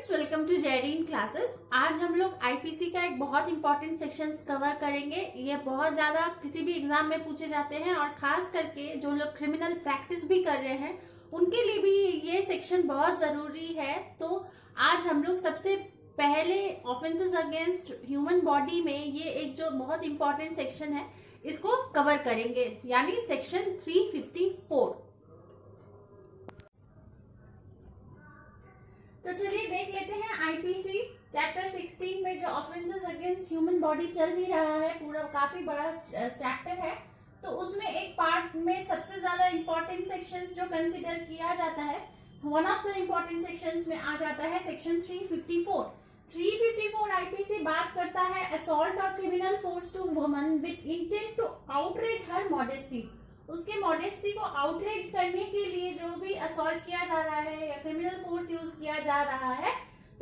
Friends, welcome to Jerin classes. आज हम लोग आईपीसी का एक बहुत इंपॉर्टेंट सेक्शन कवर करेंगे। ये बहुत ज्यादा किसी भी एग्जाम में पूछे जाते हैं और खास करके जो लोग क्रिमिनल प्रैक्टिस भी कर रहे हैं उनके लिए भी ये सेक्शन बहुत जरूरी है। तो आज हम लोग सबसे पहले ऑफेंसेस अगेंस्ट ह्यूमन बॉडी में ये एक जो बहुत इंपॉर्टेंट सेक्शन है इसको कवर करेंगे, यानी सेक्शन 354। तो चलिए देख लेते हैं आईपीसी चैप्टर 16 में जो ऑफेंसेस अगेंस्ट ह्यूमन बॉडी चल ही रहा है, पूरा काफी बड़ा चैप्टर है। तो उसमें एक पार्ट में सबसे ज्यादा इंपॉर्टेंट सेक्शंस जो कंसीडर किया जाता है, one of the important sections में आ जाता है सेक्शन 354। 354 आईपीसी बात करता है असॉल्ट और criminal force to woman with intent to outrage her modesty. उसके मॉडेस्टी को आउटरेज करने के लिए जो भी असॉल्ट किया जा रहा है या क्रिमिनल फोर्स यूज किया जा रहा है,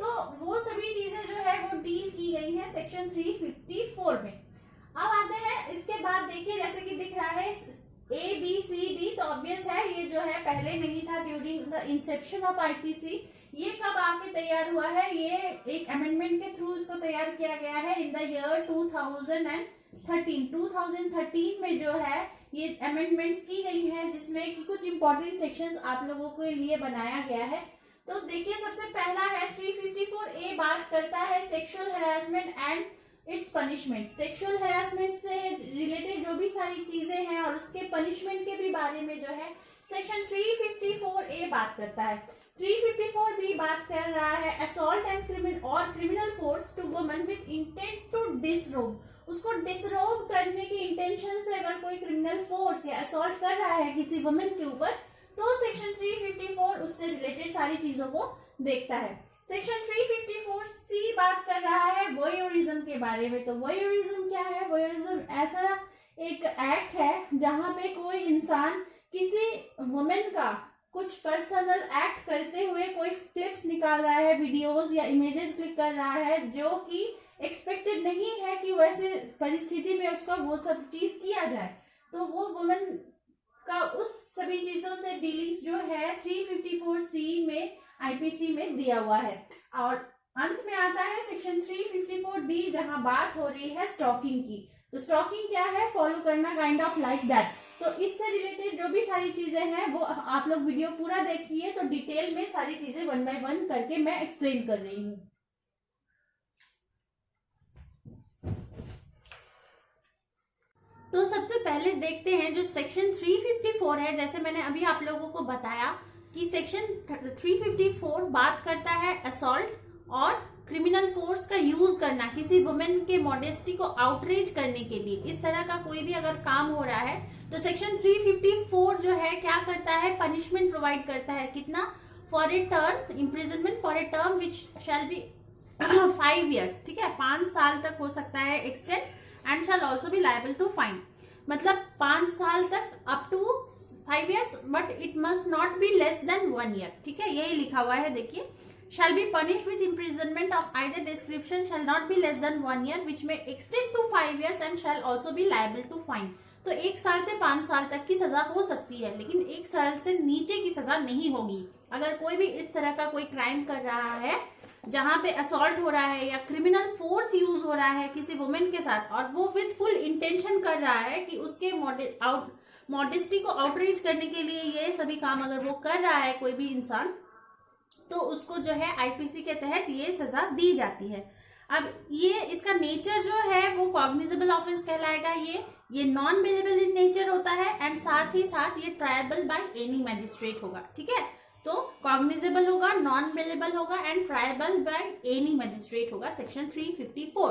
तो वो सभी चीजें जो है वो डील की गई हैं सेक्शन 354 में। अब आते हैं इसके बाद, देखिए जैसे कि दिख रहा है ABCD, तो ऑब्वियस है ये जो है पहले नहीं था during the Inception of IPC. ये कब आके तैयार हुआ है? ये एक अमेंडमेंट के थ्रू इसको तैयार किया गया है इन द ईयर 2013। 2013 में जो है ये अमेंडमेंट्स की गई हैं जिसमें कि कुछ इंपॉर्टेंट सेक्शंस आप लोगों के लिए बनाया गया है। तो देखिए सबसे पहला है 354A, बात करता है sexual harassment and it's punishment. Sexual harassment से रिलेटेड जो भी सारी चीजें हैं और उसके पनिशमेंट के भी बारे में जो है सेक्शन 354A बात करता है। 354B बात कर रहा है assault and criminal force to woman with intent to disrobe. उसको डिसरोब करने की इंटेंशन से अगर कोई क्रिमिनल फोर्स या असॉल्ट कर रहा है किसी वुमन के ऊपर, तो सेक्शन 354 उससे रिलेटेड सारी चीजों को देखता है। सेक्शन 354C बात कर रहा है वोयरिज्म के बारे में। तो वोयरिज्म क्या है? वोयरिज्म ऐसा एक एक्ट है जहां पे कोई इंसान किसी वुमेन का कुछ पर्सनल एक्ट करते हुए कोई क्लिप्स निकाल रहा है, वीडियोस या इमेजेस क्लिक कर रहा है, जो कि एक्सपेक्टेड नहीं है कि वैसे परिस्थिति में उसका वो सब चीज किया जाए। तो वो वुमेन का उस सभी चीजों से डीलिंग्स जो है 354C में आईपीसी में दिया हुआ है। और अंत में आता है सेक्शन 354D, जहां बात हो रही है स्टॉकिंग की। तो स्टॉकिंग क्या है? फॉलो करना, काइंड ऑफ लाइक दैट। तो इससे रिलेटेड जो भी सारी चीजें हैं वो आप लोग वीडियो पूरा देखिए, तो डिटेल में सारी चीजें 1 बाय 1 करके मैं एक्सप्लेन कर रही हूँ। तो सबसे पहले देखते हैं जो सेक्शन 354 है। जैसे मैंने अभी आप लोगों को बताया कि सेक्शन 354 बात करता है असॉल्ट और क्रिमिनल फोर्स का यूज करना किसी वुमेन के मॉडेस्टी को आउटरीच करने के लिए। इस तरह का कोई भी अगर काम हो रहा है तो सेक्शन 354 जो है क्या करता है? पनिशमेंट प्रोवाइड करता है। कितना? For a term imprisonment for a term which shall be 5 years। ठीक है, 5 साल तक हो सकता है extend, and shall also be liable to fine. मतलब 5 साल तक up to 5 years, but it must not be less than 1 year। ठीक है, यही लिखा हुआ है। देखिए, shall be punished with imprisonment of either description, shall not be less than 1 year, which may extend to 5 years and shall also be liable to fine। तो 1 साल से 5 साल तक की सजा हो सकती है, लेकिन 1 साल से नीचे की सजा नहीं होगी। अगर कोई भी इस तरह का कोई क्राइम कर रहा है जहां पे असॉल्ट हो रहा है या क्रिमिनल फोर्स यूज हो रहा है किसी वुमेन के साथ, और वो विद फुल इंटेंशन कर रहा है कि उसके मॉडेस्टी को आउटरीच करने के लिए ये सभी काम अगर वो कर रहा है कोई भी इंसान, तो उसको जो है आईपीसी के तहत ये सजा दी जाती है। अब ये इसका नेचर जो है वो कॉग्निजेबल ऑफेंस कहलाएगा। ये नॉन बेलेबल इन नेचर होता है, एंड साथ ही साथ ये ट्रायबल बाय एनी मैजिस्ट्रेट होगा। ठीक है, तो कॉग्निजेबल होगा, नॉन बेलेबल होगा and tribal by any magistrate होगा, सेक्शन 354।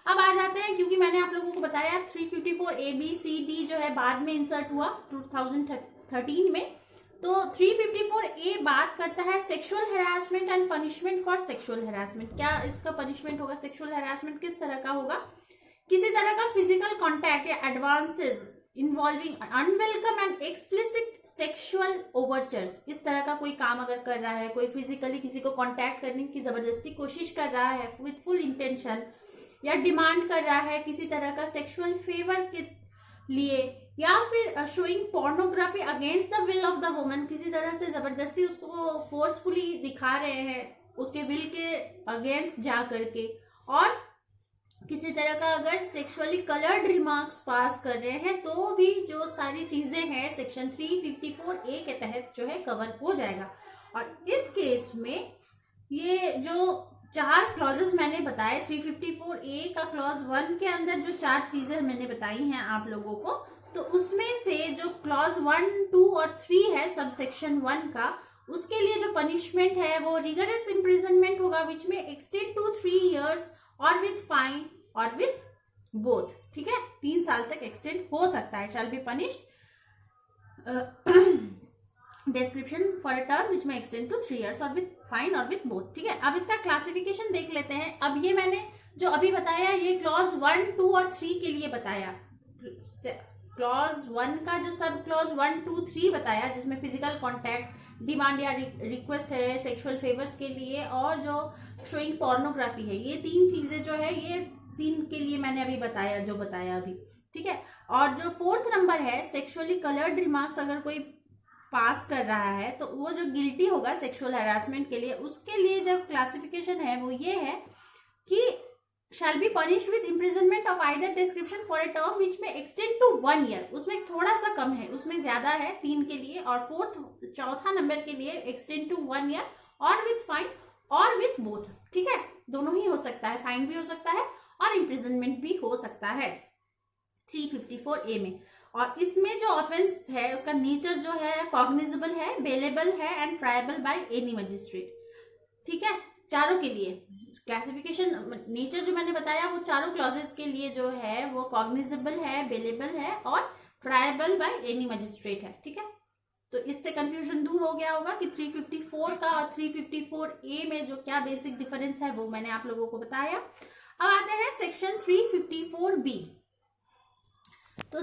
अब आ जाते हैं, क्योंकि मैंने आप लोगों को बताया 354ABCD जो है बाद में इंसर्ट हुआ 2013 में। तो 354A बात करता है sexual harassment and punishment for sexual harassment. क्या इसका पनिशमेंट होगा? सेक्सुअल हैरासमेंट किस तरह का होगा? किसी तरह का फिजिकल कॉन्टैक्ट या advances involving unwelcome and explicit sexual overtures. इस तरह का कोई काम अगर कर रहा है, कोई फिजिकली किसी को कॉन्टैक्ट करने की जबरदस्ती कोशिश कर रहा है विथ फुल इंटेंशन, या डिमांड कर रहा है किसी तरह का सेक्सुअल फेवर के लिए, या फिर showing pornography against the will of the woman, किसी तरह से जबरदस्ती उसको फोर्सफुली दिखा रहे हैं उसके विल के अगेंस्ट जा करके, और किसी तरह का अगर सेक्सुअली कलर्ड रिमार्क्स पास कर रहे हैं तो भी जो सारी चीजें हैं सेक्शन 354A के तहत जो है कवर हो जाएगा। और इस केस में ये जो 4 क्लॉजेस मैंने बताए, 354A का क्लॉज 1 के अंदर जो 4 चीजें मैंने बताई हैं आप लोगों को, तो उसमें से जो क्लॉज 1, 2 और 3 है सब सेक्शन 1 का, उसके लिए जो पनिशमेंट है वो रिगरस इम्प्रिजनमेंट होगा विच में एक्सटेंड टू 3 years और विथ फाइन और विथ बोथ। ठीक है, 3 साल तक एक्सटेंड हो सकता है। Shall be punished description for a term which में एक्सटेंड टू 3 years और विथ फाइन और विथ बोथ। ठीक है, अब इसका क्लासिफिकेशन देख लेते हैं। अब ये मैंने जो अभी बताया ये क्लॉज 1, 2 और 3 के लिए बताया। क्लॉज 1 का जो सब क्लॉज 1, 2, 3 बताया, जिसमें फिजिकल कॉन्टैक्ट, डिमांड या रिक्वेस्ट है सेक्सुअल फेवर्स के लिए, और जो शोइंग पोर्नोग्राफी है, ये 3 चीजें जो है ये 3 के लिए मैंने अभी बताया, जो बताया अभी। ठीक है, और जो 4th नंबर है सेक्सुअली कलर्ड रिमार्क्स अगर कोई पास कर रहा है तो वो जो गिल्टी होगा सेक्सुअल हैरासमेंट के लिए, उसके लिए जो क्लासिफिकेशन है वो ये है कि shall be punished with imprisonment of either description for a term which may extend to 1 year। उसमें थोड़ा सा कम है, उसमें ज्यादा है 3 के लिए, और 4th नंबर के लिए extend to 1 year और with fine और with both। ठीक है, दोनों ही हो सकता है, फाइन भी हो सकता है और इम्प्रिजनमेंट भी हो सकता है 354A में। और इसमें जो ऑफेंस है उसका नेचर जो है कॉग्निजेबल है, बेलेबल है and tribal by any magistrate. ठीक है, चारों के लिए क्लासिफिकेशन नेचर जो मैंने बताया वो चारों क्लॉजेस के लिए जो है वो कॉग्निजेबल है, बेलेबल है और ट्रायबल बाय एनी मजिस्ट्रेट है। ठीक है, तो इससे कंफ्यूजन दूर हो गया होगा कि 354 का और 354A में जो क्या बेसिक डिफरेंस है वो मैंने आप लोगों को बताया। अब आते हैं सेक्शन 354B। तो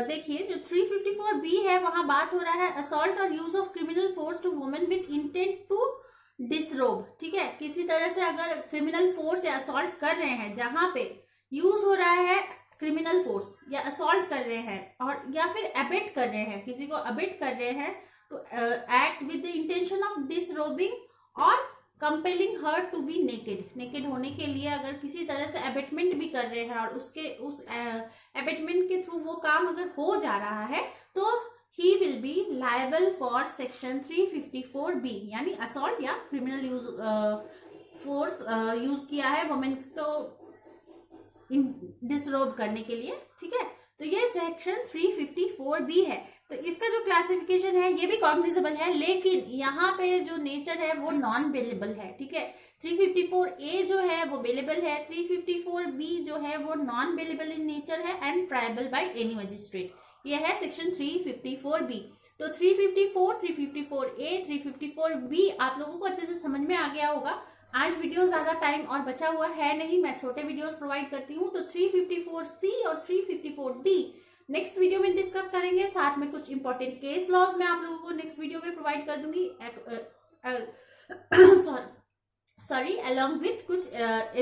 देखिए जो 354B है वहां बात हो रहा है असॉल्ट और use of criminal force to women with intent to disrobe. ठीक है, किसी तरह से अगर क्रिमिनल फोर्स या असॉल्ट कर रहे हैं जहां पे यूज हो रहा है क्रिमिनल फोर्स या असॉल्ट कर रहे हैं और या फिर अबेट कर रहे हैं, किसी को अबेट कर रहे हैं to act with the intention of disrobing और compelling her to be naked होने के लिए अगर किसी तरह से अबेटमेंट भी कर रहे हैं और उस अबेटमेंट के थ्रू वो काम अगर हो जा रहा है तो he will be liable for section 354B, यानी असॉल्ट या क्रिमिनल फोर्स यूज किया है वुमेन को डिसरोब करने के लिए। ठीक है, तो ये सेक्शन 354B है। तो इसका जो क्लासिफिकेशन है ये भी कॉग्निजेबल है, लेकिन यहाँ पे जो नेचर है वो नॉन बेलेबल है। ठीक है, 354A जो है वो बेलेबल है, 354B जो है वो नॉन बेलेबल इन नेचर है and tribal by any magistrate. यह है सेक्शन 354B। तो 354, 354A, 354B आप लोगों को अच्छे से समझ में आ गया होगा। आज वीडियो ज्यादा टाइम और बचा हुआ है नहीं, मैं छोटे वीडियोस प्रोवाइड करती हूँ। तो 354C और 354D नेक्स्ट वीडियो में डिस्कस करेंगे, साथ में कुछ इंपॉर्टेंट केस लॉज मैं आप लोगों को नेक्स्ट वीडियो में प्रोवाइड कर दूंगी, सॉरी अलॉन्ग विथ कुछ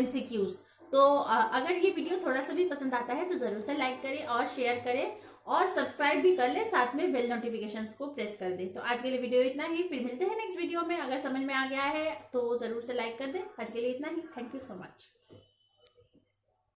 MCQs। तो अगर ये वीडियो थोड़ा सा भी पसंद आता है तो जरूर से लाइक करें और शेयर करें और सब्सक्राइब भी कर ले, साथ में बेल नोटिफिकेशंस को प्रेस कर दे। तो आज के लिए वीडियो इतना ही, फिर मिलते हैं नेक्स्ट वीडियो में। अगर समझ में आ गया है तो जरूर से लाइक कर दे। आज के लिए इतना ही, थैंक यू सो मच।